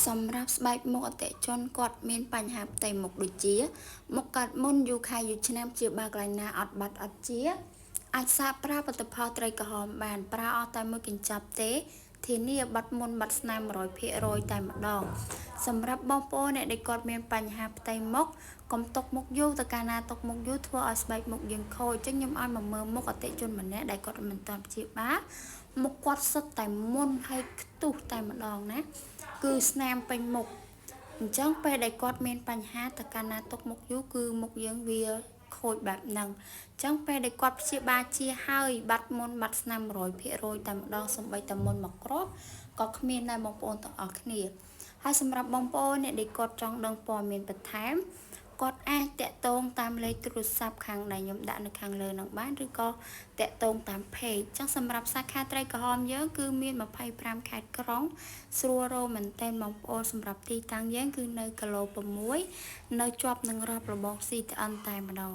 សម្រាប់ស្បែកមុខអតិជនគាត់មានបញ្ហាផ្ទៃមុខដូចជាមុខកាត់មុនយូរខែយូរឆ្នាំជាបើកន្លែងណាអត់បាត់អត់ជាអាចសាកប្រើផលិតផលត្រីក្រហមបានប្រើអស់តែមួយកញ្ចប់ទេធានាបាត់មុនបាត់ស្នាម 100% តែម្ដងសម្រាប់បងប្អូនអ្នកដែលគាត់មានបញ្ហាផ្ទៃមុខកុំទុកមុខយូរទៅកាលណាទុកមុខយូរធ្វើឲ្យស្បែកមុខយើងខូចអញ្ចឹងខ្ញុំឲ្យមកមើលមុខអតិជនម្នាក់ដែលគាត់មិនទាន់ព្យាបាលមុខគាត់សុទ្ធតែមុនហើយខ្ទុះតែម្ដងណាគឺស្នាមពេញមុខអញ្ចឹងពេលដែលគាត់មានបញ្ហាតើកាលណាទុកមុខយូរគឺមុខយើងវាខូចបែបហ្នឹងអញ្ចឹងពេលដែលគាត់ព្យាបាលជាហើយបាត់មុនបាត់ស្នាម 100% តែម្ដងសំបីតែមុនមកគ្រាប់ក៏គ្មានដែរបងប្អូនទាំងអស់គ្នាហើយសម្រាប់បងប្អូនអ្នកដែលគាត់ចង់ដឹងព័ត៌មានបន្ថែមគាត់អាចតាក់ទងតាមលេខទូរស័ព្ទខាងដែលខ្ញុំដាក់នៅខាងលើនឹងបានឬក៏តាក់ទងតាម page អញ្ចឹងសម្រាប់សាខាត្រីក្រហមយើងគឺមាន25ខេត្តក្រុងស្រួលរកមែនទែនបងប្អូនសម្រាប់ទីតាំងយើងគឺនៅគីឡូ6នៅជាប់នឹងរ៉ាប់របង CTN តែម្ដង